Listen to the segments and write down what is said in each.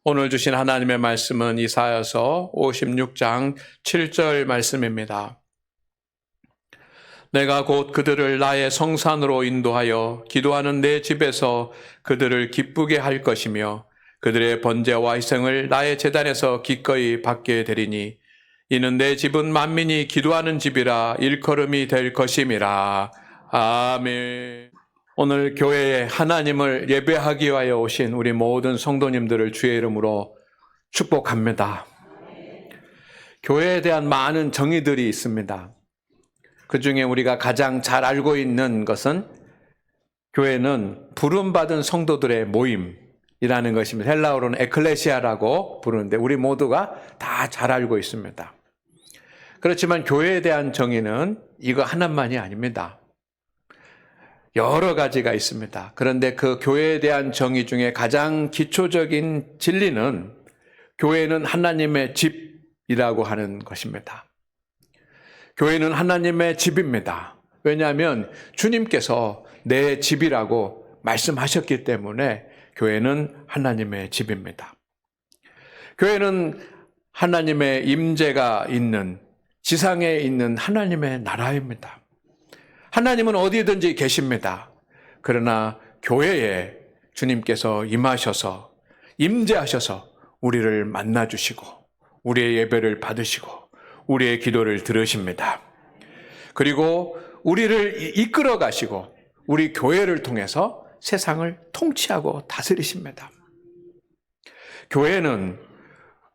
오늘 주신 하나님의 말씀은 이사야서 56장 7절 말씀입니다. 내가 곧 그들을 나의 성산으로 인도하여 기도하는 내 집에서 그들을 기쁘게 할 것이며 그들의 번제와 희생을 나의 제단에서 기꺼이 받게 되리니 이는 내 집은 만민이 기도하는 집이라 일컬음이 될 것임이라. 아멘. 오늘 교회에 하나님을 예배하기 위하여 오신 우리 모든 성도님들을 주의 이름으로 축복합니다. 교회에 대한 많은 정의들이 있습니다. 그 중에 우리가 가장 잘 알고 있는 것은 교회는 부름받은 성도들의 모임이라는 것입니다. 헬라어로는 에클레시아라고 부르는데 우리 모두가 다 잘 알고 있습니다. 그렇지만 교회에 대한 정의는 이거 하나만이 아닙니다. 여러 가지가 있습니다. 그런데 그 교회에 대한 정의 중에 가장 기초적인 진리는 교회는 하나님의 집이라고 하는 것입니다. 교회는 하나님의 집입니다. 왜냐하면 주님께서 내 집이라고 말씀하셨기 때문에 교회는 하나님의 집입니다. 교회는 하나님의 임재가 있는 지상에 있는 하나님의 나라입니다. 하나님은 어디든지 계십니다. 그러나 교회에 주님께서 임하셔서 임재하셔서 우리를 만나주시고 우리의 예배를 받으시고 우리의 기도를 들으십니다. 그리고 우리를 이끌어 가시고 우리 교회를 통해서 세상을 통치하고 다스리십니다. 교회는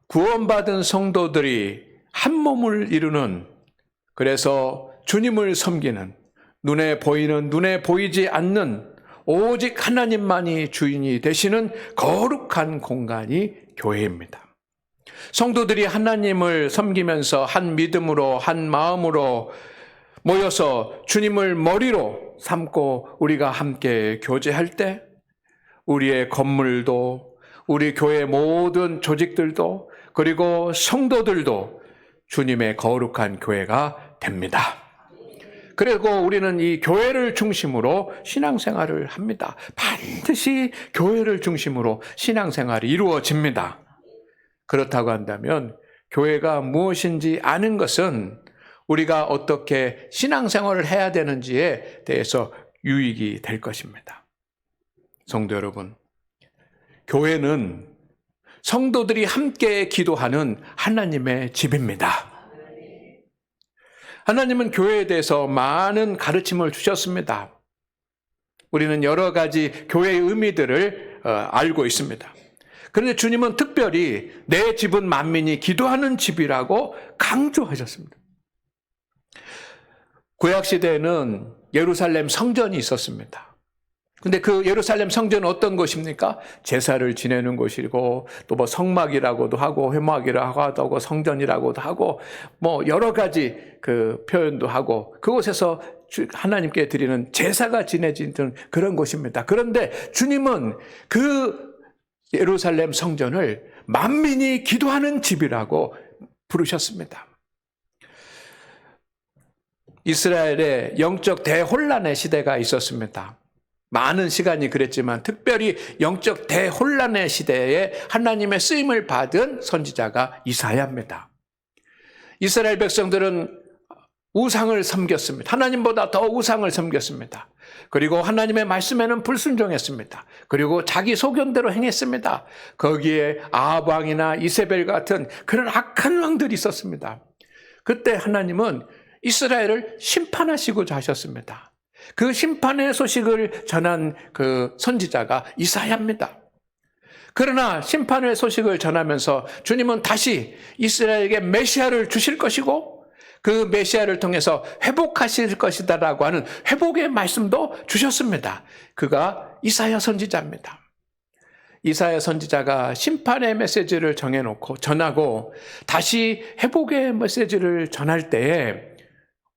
구원받은 성도들이 한 몸을 이루는, 그래서 주님을 섬기는, 눈에 보이는 눈에 보이지 않는 오직 하나님만이 주인이 되시는 거룩한 공간이 교회입니다. 성도들이 하나님을 섬기면서 한 믿음으로 한 마음으로 모여서 주님을 머리로 삼고 우리가 함께 교제할 때 우리의 건물도 우리 교회 모든 조직들도 그리고 성도들도 주님의 거룩한 교회가 됩니다. 그리고 우리는 이 교회를 중심으로 신앙생활을 합니다. 반드시 교회를 중심으로 신앙생활이 이루어집니다. 그렇다고 한다면 교회가 무엇인지 아는 것은 우리가 어떻게 신앙생활을 해야 되는지에 대해서 유익이 될 것입니다. 성도 여러분, 교회는 성도들이 함께 기도하는 하나님의 집입니다. 하나님은 교회에 대해서 많은 가르침을 주셨습니다. 우리는 여러 가지 교회의 의미들을 알고 있습니다. 그런데 주님은 특별히 내 집은 만민이 기도하는 집이라고 강조하셨습니다. 구약시대에는 예루살렘 성전이 있었습니다. 근데 그 예루살렘 성전은 어떤 곳입니까? 제사를 지내는 곳이고 또 뭐 성막이라고도 하고 회막이라고 하고 성전이라고도 하고 뭐 여러 가지 그 표현도 하고 그곳에서 하나님께 드리는 제사가 지내지는 그런 곳입니다. 그런데 주님은 그 예루살렘 성전을 만민이 기도하는 집이라고 부르셨습니다. 이스라엘의 영적 대혼란의 시대가 있었습니다. 많은 시간이 그랬지만 특별히 영적 대혼란의 시대에 하나님의 쓰임을 받은 선지자가 이사야입니다. 이스라엘 백성들은 우상을 섬겼습니다. 하나님보다 더 우상을 섬겼습니다. 그리고 하나님의 말씀에는 불순종했습니다. 그리고 자기 소견대로 행했습니다. 거기에 아합 왕이나 이세벨 같은 그런 악한 왕들이 있었습니다. 그때 하나님은 이스라엘을 심판하시고 하셨습니다. 그 심판의 소식을 전한 그 선지자가 이사야입니다. 그러나 심판의 소식을 전하면서 주님은 다시 이스라엘에게 메시아를 주실 것이고 그 메시아를 통해서 회복하실 것이다라고 하는 회복의 말씀도 주셨습니다. 그가 이사야 선지자입니다. 이사야 선지자가 심판의 메시지를 정해놓고 전하고 다시 회복의 메시지를 전할 때에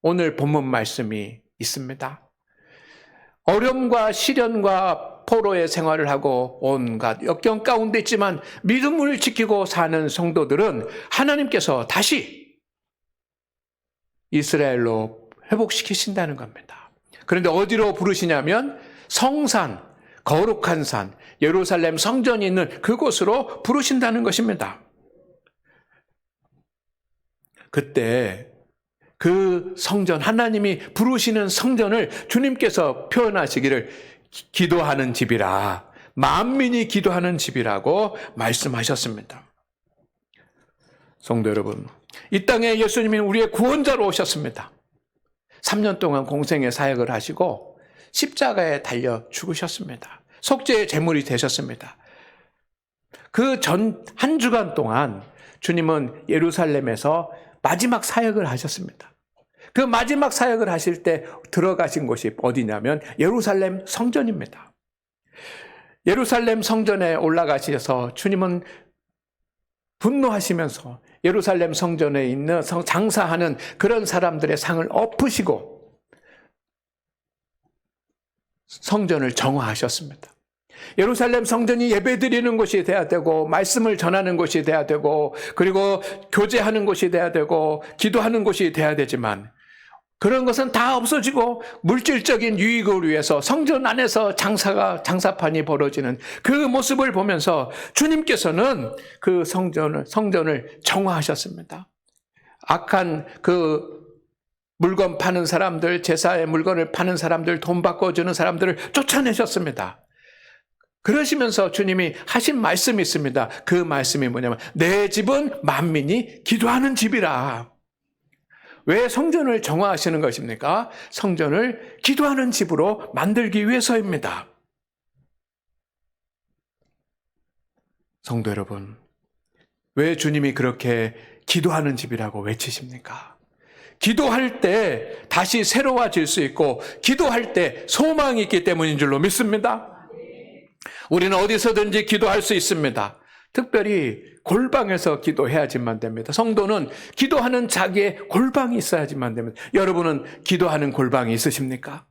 오늘 본문 말씀이 있습니다. 어려움과 시련과 포로의 생활을 하고 온갖 역경 가운데 있지만 믿음을 지키고 사는 성도들은 하나님께서 다시 이스라엘로 회복시키신다는 겁니다. 그런데 어디로 부르시냐면 성산, 거룩한 산, 예루살렘 성전이 있는 그곳으로 부르신다는 것입니다. 그때 그 성전, 하나님이 부르시는 성전을 주님께서 표현하시기를 기도하는 집이라, 만민이 기도하는 집이라고 말씀하셨습니다. 성도 여러분, 이 땅에 예수님이 우리의 구원자로 오셨습니다. 3년 동안 공생의 사역을 하시고 십자가에 달려 죽으셨습니다. 속죄의 제물이 되셨습니다. 그 전 한 주간 동안 주님은 예루살렘에서 마지막 사역을 하셨습니다. 그 마지막 사역을 하실 때 들어가신 곳이 어디냐면 예루살렘 성전입니다. 예루살렘 성전에 올라가셔서 주님은 분노하시면서 예루살렘 성전에 있는 장사하는 그런 사람들의 상을 엎으시고 성전을 정화하셨습니다. 예루살렘 성전이 예배드리는 곳이 돼야 되고, 말씀을 전하는 곳이 돼야 되고, 그리고 교제하는 곳이 돼야 되고, 기도하는 곳이 돼야 되지만, 그런 것은 다 없어지고 물질적인 유익을 위해서 성전 안에서 장사판이 벌어지는 그 모습을 보면서 주님께서는 그 성전을 정화하셨습니다. 악한 그 물건 파는 사람들, 제사의 물건을 파는 사람들, 돈 바꿔주는 사람들을 쫓아내셨습니다. 그러시면서 주님이 하신 말씀이 있습니다. 그 말씀이 뭐냐면 내 집은 만민이 기도하는 집이라. 왜 성전을 정화하시는 것입니까? 성전을 기도하는 집으로 만들기 위해서입니다. 성도 여러분, 왜 주님이 그렇게 기도하는 집이라고 외치십니까? 기도할 때 다시 새로워질 수 있고, 기도할 때 소망이 있기 때문인 줄로 믿습니다. 우리는 어디서든지 기도할 수 있습니다. 특별히 골방에서 기도해야지만 됩니다. 성도는 기도하는 자기의 골방이 있어야지만 됩니다. 여러분은 기도하는 골방이 있으십니까?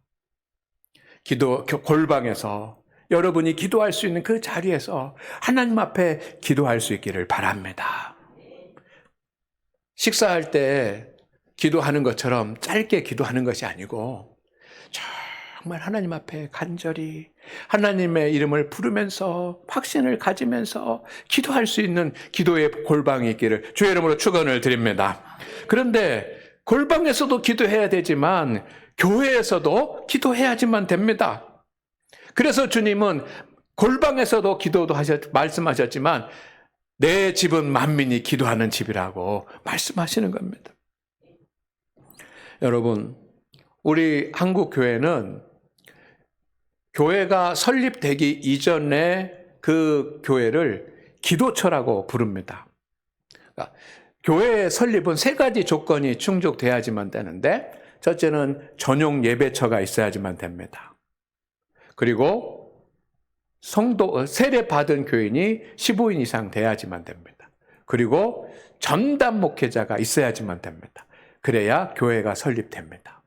골방에서 여러분이 기도할 수 있는 그 자리에서 하나님 앞에 기도할 수 있기를 바랍니다. 식사할 때 기도하는 것처럼 짧게 기도하는 것이 아니고 정말 하나님 앞에 간절히 하나님의 이름을 부르면서 확신을 가지면서 기도할 수 있는 기도의 골방이 있기를 주의 이름으로 축원을 드립니다. 그런데 골방에서도 기도해야 되지만 교회에서도 기도해야지만 됩니다. 그래서 주님은 골방에서도 기도도 말씀하셨지만 내 집은 만민이 기도하는 집이라고 말씀하시는 겁니다. 여러분, 우리 한국 교회는 교회가 설립되기 이전에 그 교회를 기도처라고 부릅니다. 그러니까 교회의 설립은 세 가지 조건이 충족돼야지만 되는데, 첫째는 전용 예배처가 있어야지만 됩니다. 그리고 세례 받은 교인이 15인 이상 돼야지만 됩니다. 그리고 전담 목회자가 있어야지만 됩니다. 그래야 교회가 설립됩니다.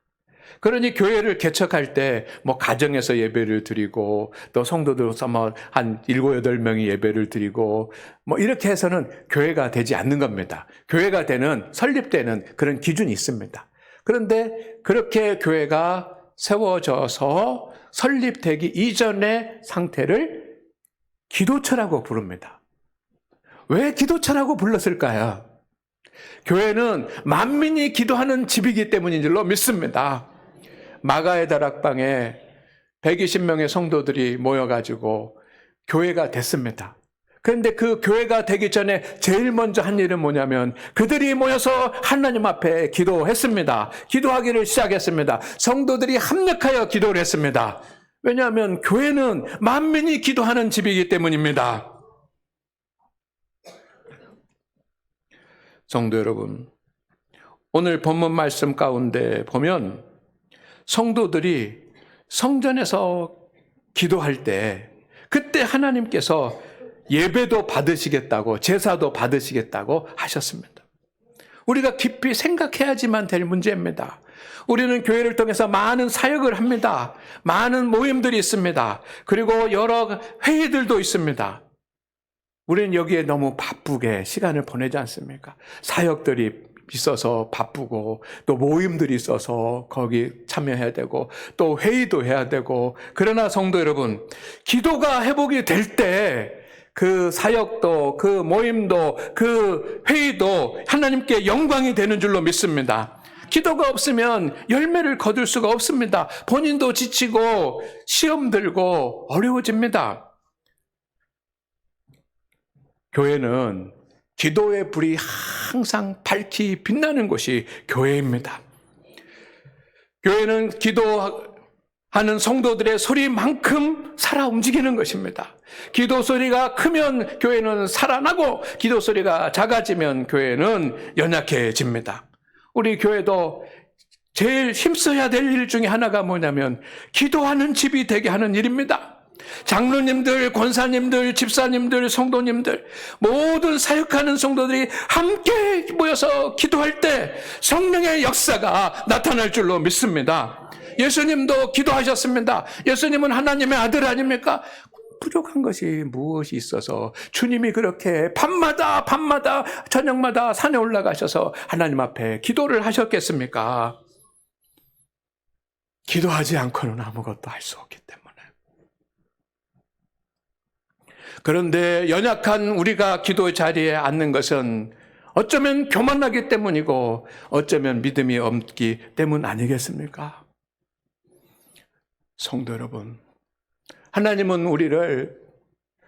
그러니 교회를 개척할 때 가정에서 예배를 드리고 또 성도들로서 한 7, 8명이 예배를 드리고 이렇게 해서는 교회가 되지 않는 겁니다. 교회가 설립되는 그런 기준이 있습니다. 그런데 그렇게 교회가 세워져서 설립되기 이전의 상태를 기도처라고 부릅니다. 왜 기도처라고 불렀을까요? 교회는 만민이 기도하는 집이기 때문인 줄로 믿습니다. 마가의 다락방에 120명의 성도들이 모여가지고 교회가 됐습니다. 그런데 그 교회가 되기 전에 제일 먼저 한 일은 뭐냐면 그들이 모여서 하나님 앞에 기도했습니다. 기도하기를 시작했습니다. 성도들이 합력하여 기도를 했습니다. 왜냐하면 교회는 만민이 기도하는 집이기 때문입니다. 성도 여러분, 오늘 본문 말씀 가운데 보면 성도들이 성전에서 기도할 때 그때 하나님께서 예배도 받으시겠다고 제사도 받으시겠다고 하셨습니다. 우리가 깊이 생각해야지만 될 문제입니다. 우리는 교회를 통해서 많은 사역을 합니다. 많은 모임들이 있습니다. 그리고 여러 회의들도 있습니다. 우리는 여기에 너무 바쁘게 시간을 보내지 않습니까? 사역들이 있어서 바쁘고 또 모임들이 있어서 거기 참여해야 되고 또 회의도 해야 되고 그러나 성도 여러분, 기도가 회복이 될 때 그 사역도 그 모임도 그 회의도 하나님께 영광이 되는 줄로 믿습니다. 기도가 없으면 열매를 거둘 수가 없습니다. 본인도 지치고 시험 들고 어려워집니다. 교회는 기도의 불이 항상 밝히 빛나는 곳이 교회입니다. 교회는 기도하는 성도들의 소리만큼 살아 움직이는 것입니다. 기도 소리가 크면 교회는 살아나고 기도 소리가 작아지면 교회는 연약해집니다. 우리 교회도 제일 힘써야 될 일 중에 하나가 뭐냐면 기도하는 집이 되게 하는 일입니다. 장로님들, 권사님들, 집사님들, 성도님들, 모든 사역하는 성도들이 함께 모여서 기도할 때 성령의 역사가 나타날 줄로 믿습니다. 예수님도 기도하셨습니다. 예수님은 하나님의 아들 아닙니까? 부족한 것이 무엇이 있어서 주님이 그렇게 밤마다 저녁마다 산에 올라가셔서 하나님 앞에 기도를 하셨겠습니까? 기도하지 않고는 아무것도 할 수 없기 때문에. 그런데 연약한 우리가 기도 자리에 앉는 것은 어쩌면 교만하기 때문이고 어쩌면 믿음이 없기 때문 아니겠습니까? 성도 여러분, 하나님은 우리를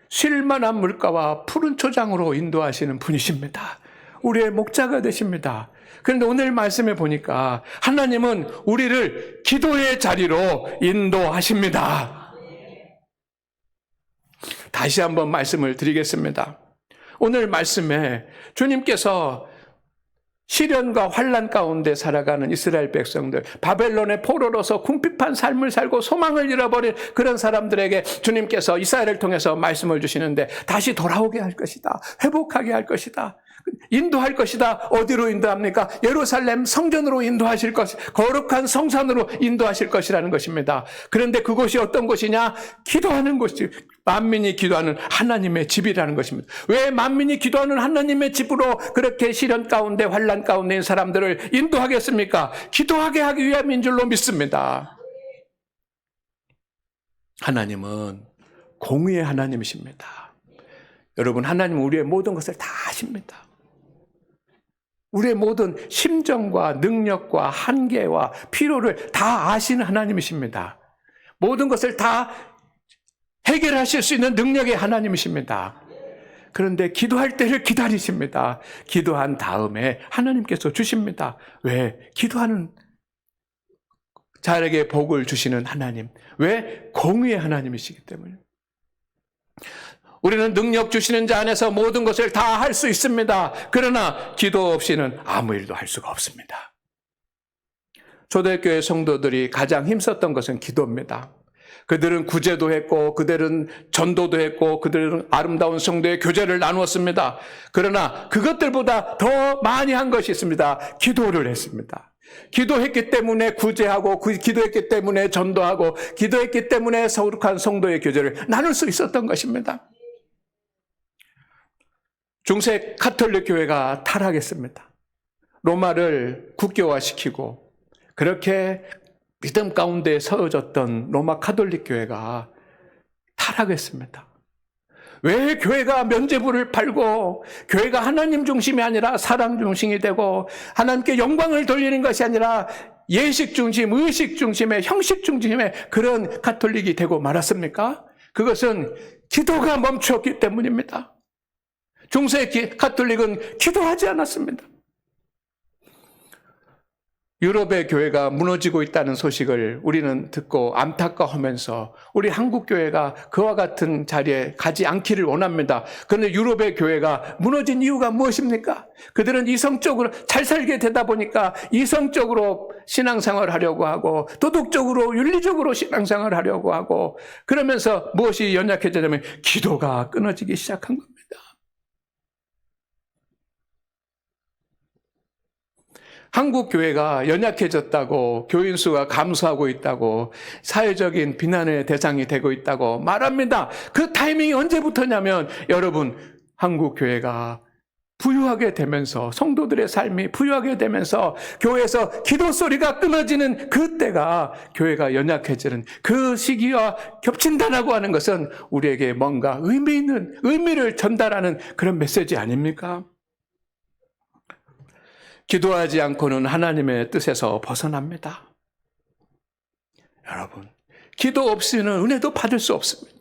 쉴만한 물가와 푸른 초장으로 인도하시는 분이십니다. 우리의 목자가 되십니다. 그런데 오늘 말씀에 보니까 하나님은 우리를 기도의 자리로 인도하십니다. 다시 한번 말씀을 드리겠습니다. 오늘 말씀에 주님께서 시련과 환난 가운데 살아가는 이스라엘 백성들, 바벨론의 포로로서 궁핍한 삶을 살고 소망을 잃어버린 그런 사람들에게 주님께서 이사야를 통해서 말씀을 주시는데 다시 돌아오게 할 것이다. 회복하게 할 것이다. 인도할 것이다. 어디로 인도합니까? 예루살렘 성전으로 인도하실 것, 거룩한 성산으로 인도하실 것이라는 것입니다. 그런데 그곳이 어떤 곳이냐? 기도하는 곳이, 만민이 기도하는 하나님의 집이라는 것입니다. 왜 만민이 기도하는 하나님의 집으로 그렇게 시련 가운데 환난 가운데 있는 사람들을 인도하겠습니까? 기도하게 하기 위함인 줄로 믿습니다. 하나님은 공의의 하나님이십니다. 여러분, 하나님은 우리의 모든 것을 다 아십니다. 우리의 모든 심정과 능력과 한계와 필요를 다 아시는 하나님이십니다. 모든 것을 다 해결하실 수 있는 능력의 하나님이십니다. 그런데 기도할 때를 기다리십니다. 기도한 다음에 하나님께서 주십니다. 왜? 기도하는 자에게 복을 주시는 하나님. 왜? 공의의 하나님이시기 때문에. 우리는 능력 주시는 자 안에서 모든 것을 다 할 수 있습니다. 그러나 기도 없이는 아무 일도 할 수가 없습니다. 초대교회 성도들이 가장 힘썼던 것은 기도입니다. 그들은 구제도 했고 그들은 전도도 했고 그들은 아름다운 성도의 교제를 나누었습니다. 그러나 그것들보다 더 많이 한 것이 있습니다. 기도를 했습니다. 기도했기 때문에 구제하고 기도했기 때문에 전도하고 기도했기 때문에 거룩한 성도의 교제를 나눌 수 있었던 것입니다. 중세 가톨릭 교회가 타락했습니다. 로마를 국교화시키고 그렇게 믿음 가운데 서어졌던 로마 가톨릭 교회가 타락했습니다. 왜 교회가 면죄부를 팔고 교회가 하나님 중심이 아니라 사랑 중심이 되고 하나님께 영광을 돌리는 것이 아니라 예식 중심, 의식 중심의 형식 중심의 그런 가톨릭이 되고 말았습니까? 그것은 기도가 멈추었기 때문입니다. 중세 가톨릭은 기도하지 않았습니다. 유럽의 교회가 무너지고 있다는 소식을 우리는 듣고 안타까워하면서 우리 한국 교회가 그와 같은 자리에 가지 않기를 원합니다. 그런데 유럽의 교회가 무너진 이유가 무엇입니까? 그들은 이성적으로 잘 살게 되다 보니까 이성적으로 신앙생활을 하려고 하고 도덕적으로 윤리적으로 신앙생활을 하려고 하고 그러면서 무엇이 연약해지냐면 기도가 끊어지기 시작한 겁니다. 한국 교회가 연약해졌다고 교인 수가 감소하고 있다고 사회적인 비난의 대상이 되고 있다고 말합니다. 그 타이밍이 언제부터냐면 여러분 한국 교회가 부유하게 되면서, 성도들의 삶이 부유하게 되면서 교회에서 기도 소리가 끊어지는 그때가 교회가 연약해지는 그 시기와 겹친다라고 하는 것은 우리에게 뭔가 의미를 전달하는 그런 메시지 아닙니까? 기도하지 않고는 하나님의 뜻에서 벗어납니다. 여러분, 기도 없이는 은혜도 받을 수 없습니다.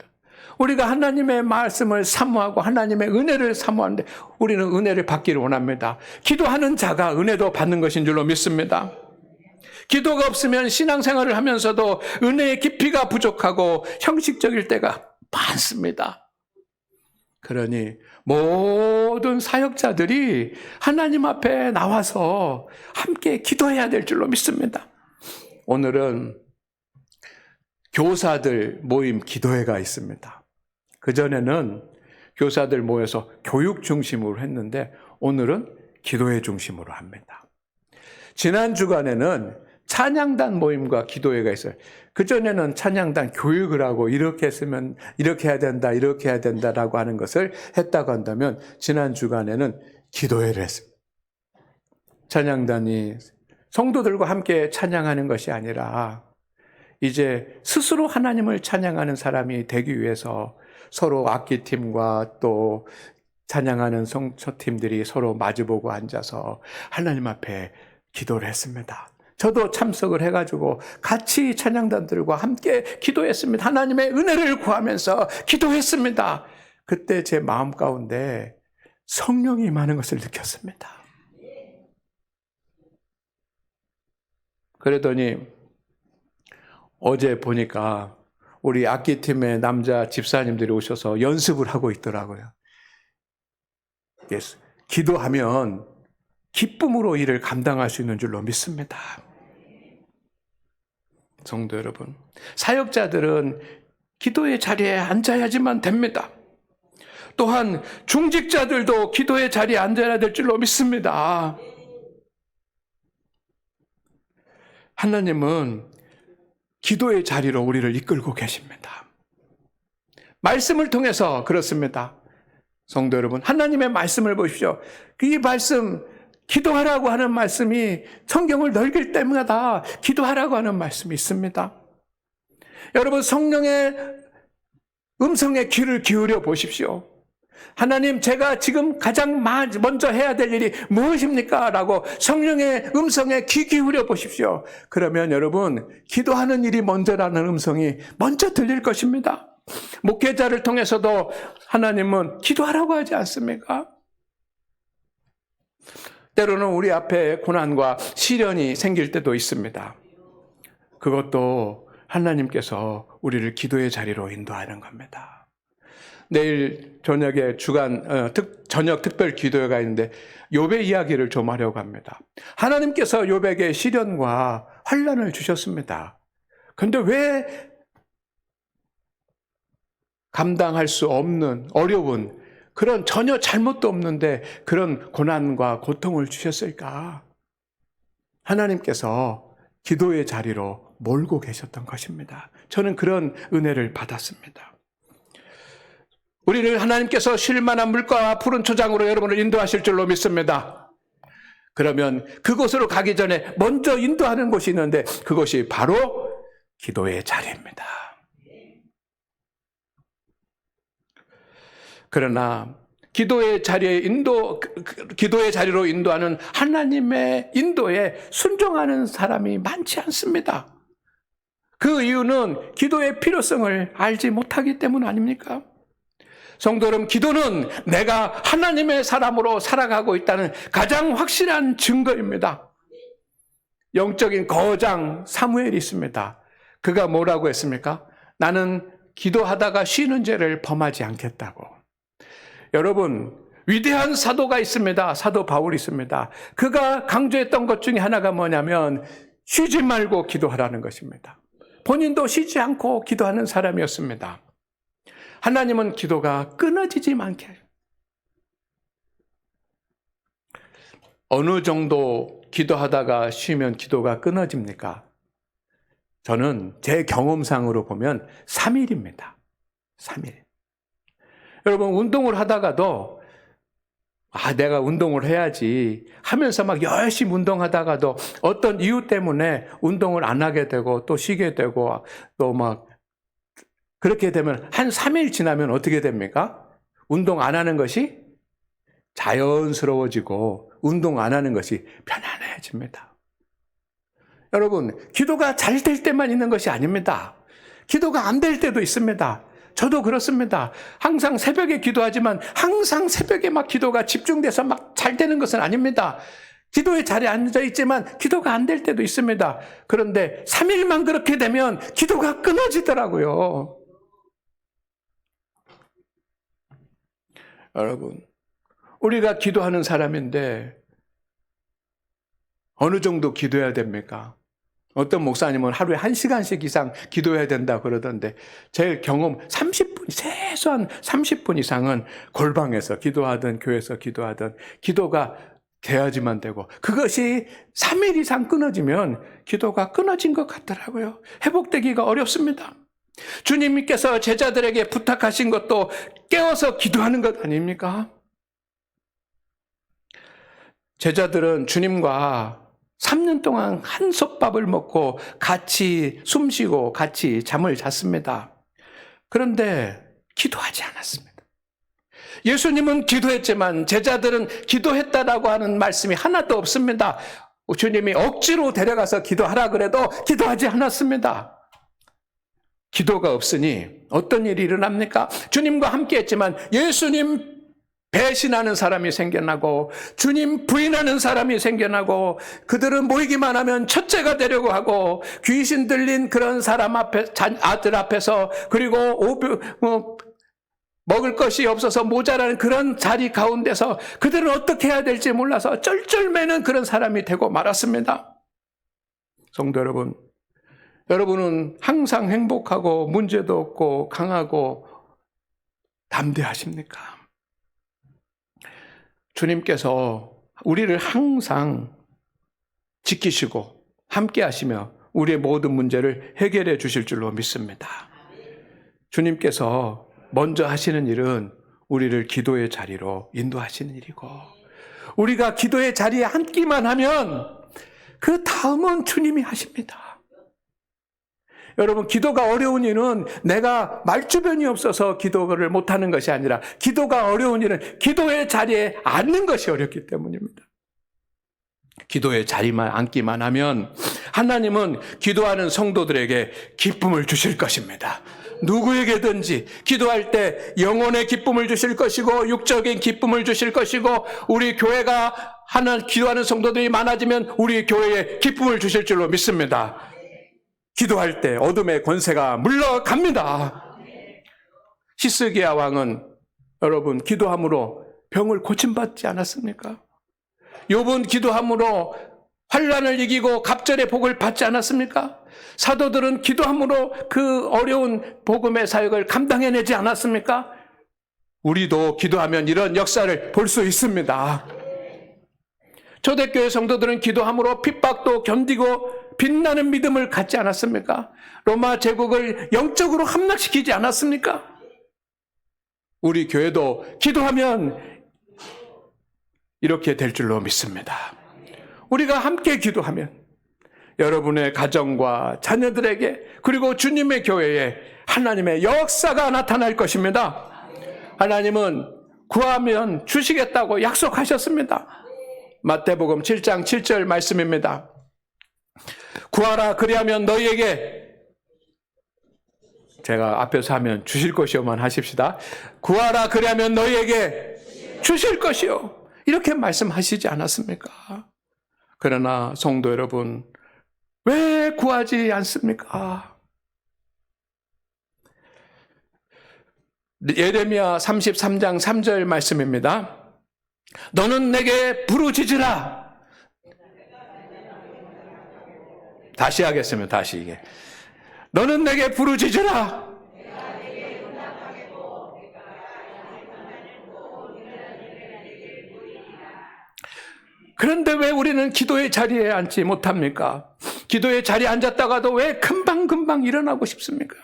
우리가 하나님의 말씀을 사모하고 하나님의 은혜를 사모하는데 우리는 은혜를 받기를 원합니다. 기도하는 자가 은혜도 받는 것인 줄로 믿습니다. 기도가 없으면 신앙생활을 하면서도 은혜의 깊이가 부족하고 형식적일 때가 많습니다. 그러니 모든 사역자들이 하나님 앞에 나와서 함께 기도해야 될 줄로 믿습니다. 오늘은 교사들 모임 기도회가 있습니다. 그전에는 교사들 모여서 교육 중심으로 했는데 오늘은 기도회 중심으로 합니다. 지난 주간에는 찬양단 모임과 기도회가 있어요. 그전에는 찬양단 교육을 하고 이렇게 했으면 이렇게 해야 된다, 이렇게 해야 된다라고 하는 것을 했다고 한다면 지난 주간에는 기도회를 했습니다. 찬양단이 성도들과 함께 찬양하는 것이 아니라 이제 스스로 하나님을 찬양하는 사람이 되기 위해서 서로 악기팀과 또 찬양하는 성초팀들이 서로 마주보고 앉아서 하나님 앞에 기도를 했습니다. 저도 참석을 해가지고 같이 찬양단들과 함께 기도했습니다. 하나님의 은혜를 구하면서 기도했습니다. 그때 제 마음 가운데 성령이 임하는 것을 느꼈습니다. 그러더니 어제 보니까 우리 악기팀의 남자 집사님들이 오셔서 연습을 하고 있더라고요. 기도하면 기쁨으로 일을 감당할 수 있는 줄로 믿습니다. 성도 여러분, 사역자들은 기도의 자리에 앉아야지만 됩니다. 또한 중직자들도 기도의 자리에 앉아야 될 줄로 믿습니다. 하나님은 기도의 자리로 우리를 이끌고 계십니다. 말씀을 통해서 그렇습니다. 성도 여러분, 하나님의 말씀을 보십시오. 이 말씀, 기도하라고 하는 말씀이 성경을 넓힐 때마다 기도하라고 하는 말씀이 있습니다. 여러분, 성령의 음성에 귀를 기울여 보십시오. 하나님, 제가 지금 가장 먼저 해야 될 일이 무엇입니까? 라고 성령의 음성에 귀 기울여 보십시오. 그러면 여러분, 기도하는 일이 먼저라는 음성이 먼저 들릴 것입니다. 목회자를 통해서도 하나님은 기도하라고 하지 않습니까? 때로는 우리 앞에 고난과 시련이 생길 때도 있습니다. 그것도 하나님께서 우리를 기도의 자리로 인도하는 겁니다. 내일 저녁에 저녁 특별 기도회가 있는데 욥의 이야기를 좀 하려고 합니다. 하나님께서 욥에게 시련과 환난을 주셨습니다. 그런데 왜 감당할 수 없는 어려운 그런 전혀 잘못도 없는데 그런 고난과 고통을 주셨을까? 하나님께서 기도의 자리로 몰고 계셨던 것입니다. 저는 그런 은혜를 받았습니다. 우리를 하나님께서 쉴 만한 물가와 푸른 초장으로 여러분을 인도하실 줄로 믿습니다. 그러면 그곳으로 가기 전에 먼저 인도하는 곳이 있는데 그것이 바로 기도의 자리입니다. 그러나 기도의 자리로 인도하는 하나님의 인도에 순종하는 사람이 많지 않습니다. 그 이유는 기도의 필요성을 알지 못하기 때문 아닙니까? 성도 여러분, 기도는 내가 하나님의 사람으로 살아가고 있다는 가장 확실한 증거입니다. 영적인 거장 사무엘이 있습니다. 그가 뭐라고 했습니까? 나는 기도하다가 쉬는 죄를 범하지 않겠다고. 여러분, 위대한 사도가 있습니다. 사도 바울이 있습니다. 그가 강조했던 것 중에 하나가 뭐냐면 쉬지 말고 기도하라는 것입니다. 본인도 쉬지 않고 기도하는 사람이었습니다. 하나님은 기도가 끊어지지 않게 해요. 어느 정도 기도하다가 쉬면 기도가 끊어집니까? 저는 제 경험상으로 보면 3일입니다. 3일. 여러분, 운동을 하다가도 내가 운동을 해야지 하면서 막 열심히 운동하다가도 어떤 이유 때문에 운동을 안 하게 되고 또 쉬게 되고 또 막 그렇게 되면 한 3일 지나면 어떻게 됩니까? 운동 안 하는 것이 자연스러워지고 운동 안 하는 것이 편안해집니다. 여러분, 기도가 잘 될 때만 있는 것이 아닙니다. 기도가 안 될 때도 있습니다. 저도 그렇습니다. 항상 새벽에 기도하지만 항상 새벽에 막 기도가 집중돼서 막 잘 되는 것은 아닙니다. 기도의 자리에 앉아 있지만 기도가 안 될 때도 있습니다. 그런데 3일만 그렇게 되면 기도가 끊어지더라고요. 여러분, 우리가 기도하는 사람인데 어느 정도 기도해야 됩니까? 어떤 목사님은 하루에 1시간씩 이상 기도해야 된다 그러던데 제 경험 30분, 최소한 30분 이상은 골방에서 기도하든 교회에서 기도하든 기도가 돼야지만 되고 그것이 3일 이상 끊어지면 기도가 끊어진 것 같더라고요. 회복되기가 어렵습니다. 주님께서 제자들에게 부탁하신 것도 깨워서 기도하는 것 아닙니까? 제자들은 주님과 3년 동안 한솥밥을 먹고 같이 숨쉬고 같이 잠을 잤습니다. 그런데 기도하지 않았습니다. 예수님은 기도했지만 제자들은 기도했다라고 하는 말씀이 하나도 없습니다. 주님이 억지로 데려가서 기도하라 그래도 기도하지 않았습니다. 기도가 없으니 어떤 일이 일어납니까? 주님과 함께 했지만 예수님 배신하는 사람이 생겨나고 주님 부인하는 사람이 생겨나고 그들은 모이기만 하면 첫째가 되려고 하고 귀신 들린 그런 사람 앞에 아들 앞에서 그리고 먹을 것이 없어서 모자라는 그런 자리 가운데서 그들은 어떻게 해야 될지 몰라서 쩔쩔매는 그런 사람이 되고 말았습니다. 성도 여러분, 여러분은 항상 행복하고 문제도 없고 강하고 담대하십니까? 주님께서 우리를 항상 지키시고 함께 하시며 우리의 모든 문제를 해결해 주실 줄로 믿습니다. 주님께서 먼저 하시는 일은 우리를 기도의 자리로 인도하시는 일이고 우리가 기도의 자리에 앉기만 하면 그 다음은 주님이 하십니다. 여러분, 기도가 어려운 일은 내가 말주변이 없어서 기도를 못하는 것이 아니라 기도가 어려운 일은 기도의 자리에 앉는 것이 어렵기 때문입니다. 기도의 자리만 앉기만 하면 하나님은 기도하는 성도들에게 기쁨을 주실 것입니다. 누구에게든지 기도할 때 영혼의 기쁨을 주실 것이고 육적인 기쁨을 주실 것이고 우리 교회가 기도하는 성도들이 많아지면 우리 교회에 기쁨을 주실 줄로 믿습니다. 기도할 때 어둠의 권세가 물러갑니다. 히스기야 왕은 여러분 기도함으로 병을 고침받지 않았습니까? 욥은 기도함으로 환난을 이기고 갑절의 복을 받지 않았습니까? 사도들은 기도함으로 그 어려운 복음의 사역을 감당해내지 않았습니까? 우리도 기도하면 이런 역사를 볼 수 있습니다. 초대교회 성도들은 기도함으로 핍박도 견디고 빛나는 믿음을 갖지 않았습니까? 로마 제국을 영적으로 함락시키지 않았습니까? 우리 교회도 기도하면 이렇게 될 줄로 믿습니다. 우리가 함께 기도하면 여러분의 가정과 자녀들에게 그리고 주님의 교회에 하나님의 역사가 나타날 것입니다. 하나님은 구하면 주시겠다고 약속하셨습니다. 마태복음 7장 7절 말씀입니다. 구하라 그리하면 너희에게 제가 앞에서 하면 주실 것이요만 하십시다. 구하라 그리하면 너희에게 주실 것이요. 이렇게 말씀하시지 않았습니까? 그러나 성도 여러분, 왜 구하지 않습니까? 예레미야 33장 3절 말씀입니다. 너는 내게 부르짖으라. 다시 하겠습니다. 다시 이게. 너는 내게 부르짖으라. 그런데 왜 우리는 기도의 자리에 앉지 못합니까? 기도의 자리에 앉았다가도 왜 금방금방 일어나고 싶습니까?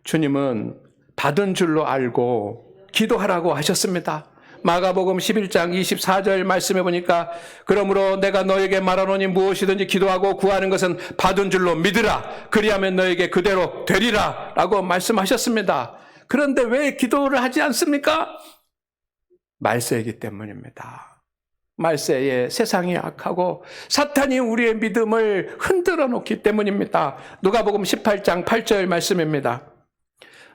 주님은 받은 줄로 알고 기도하라고 하셨습니다. 마가복음 11장 24절 말씀해 보니까 그러므로 내가 너에게 말하노니 무엇이든지 기도하고 구하는 것은 받은 줄로 믿으라. 그리하면 너에게 그대로 되리라 라고 말씀하셨습니다. 그런데 왜 기도를 하지 않습니까? 말세이기 때문입니다. 말세에 세상이 악하고 사탄이 우리의 믿음을 흔들어 놓기 때문입니다. 누가복음 18장 8절 말씀입니다.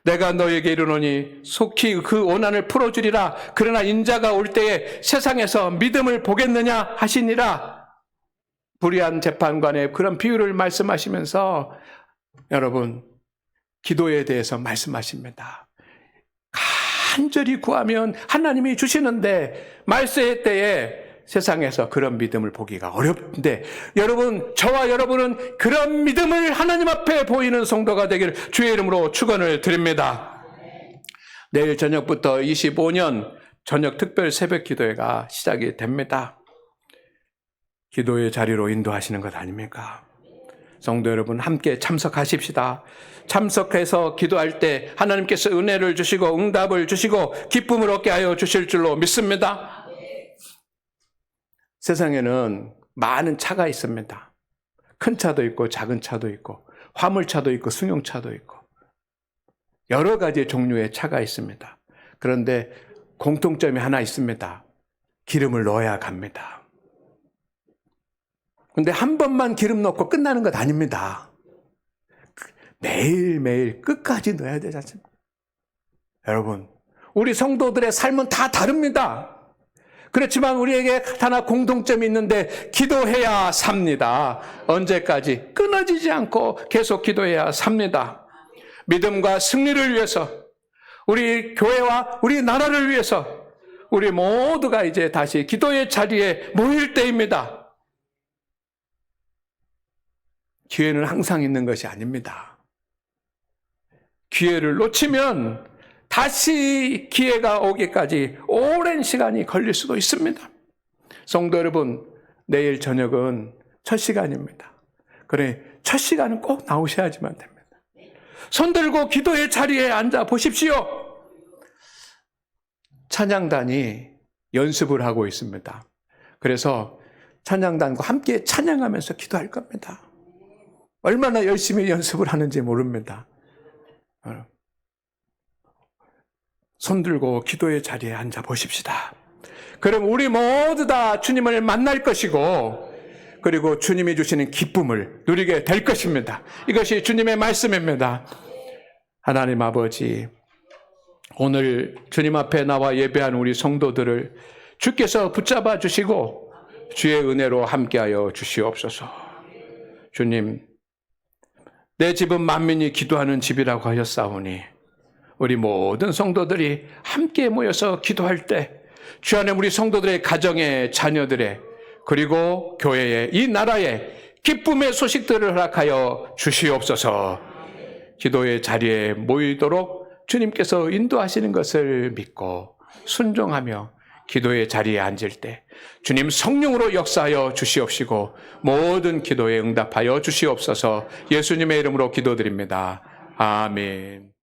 내가 너에게 이르노니 속히 그 원한을 풀어주리라. 그러나 인자가 올 때에 세상에서 믿음을 보겠느냐 하시니라. 불의한 재판관의 그런 비유를 말씀하시면서 여러분 기도에 대해서 말씀하십니다. 간절히 구하면 하나님이 주시는데 말세 때에 세상에서 그런 믿음을 보기가 어렵는데 여러분, 저와 여러분은 그런 믿음을 하나님 앞에 보이는 성도가 되기를 주의 이름으로 축원을 드립니다. 내일 저녁부터 25년 저녁 특별 새벽 기도회가 시작이 됩니다. 기도의 자리로 인도하시는 것 아닙니까? 성도 여러분 함께 참석하십시다. 참석해서 기도할 때 하나님께서 은혜를 주시고 응답을 주시고 기쁨을 얻게 하여 주실 줄로 믿습니다. 세상에는 많은 차가 있습니다. 큰 차도 있고 작은 차도 있고 화물차도 있고 승용차도 있고 여러 가지 종류의 차가 있습니다. 그런데 공통점이 하나 있습니다. 기름을 넣어야 갑니다. 그런데 한 번만 기름 넣고 끝나는 것 아닙니다. 매일매일 끝까지 넣어야 되지 않습니까? 여러분, 우리 성도들의 삶은 다 다릅니다. 그렇지만 우리에게 하나 공통점이 있는데 기도해야 삽니다. 언제까지? 끊어지지 않고 계속 기도해야 삽니다. 믿음과 승리를 위해서, 우리 교회와 우리 나라를 위해서 우리 모두가 이제 다시 기도의 자리에 모일 때입니다. 기회는 항상 있는 것이 아닙니다. 기회를 놓치면 다시 기회가 오기까지 오랜 시간이 걸릴 수도 있습니다. 성도 여러분, 내일 저녁은 첫 시간입니다. 그래, 첫 시간은 꼭 나오셔야지만 됩니다. 손 들고 기도의 자리에 앉아 보십시오. 찬양단이 연습을 하고 있습니다. 그래서 찬양단과 함께 찬양하면서 기도할 겁니다. 얼마나 열심히 연습을 하는지 모릅니다. 손 들고 기도의 자리에 앉아 보십시다. 그럼 우리 모두 다 주님을 만날 것이고 그리고 주님이 주시는 기쁨을 누리게 될 것입니다. 이것이 주님의 말씀입니다. 하나님 아버지, 오늘 주님 앞에 나와 예배한 우리 성도들을 주께서 붙잡아 주시고 주의 은혜로 함께하여 주시옵소서. 주님, 내 집은 만민이 기도하는 집이라고 하셨사오니 우리 모든 성도들이 함께 모여서 기도할 때 주 안에 우리 성도들의 가정의 자녀들의 그리고 교회의 이 나라의 기쁨의 소식들을 허락하여 주시옵소서. 기도의 자리에 모이도록 주님께서 인도하시는 것을 믿고 순종하며 기도의 자리에 앉을 때 주님 성령으로 역사하여 주시옵시고 모든 기도에 응답하여 주시옵소서. 예수님의 이름으로 기도드립니다. 아멘.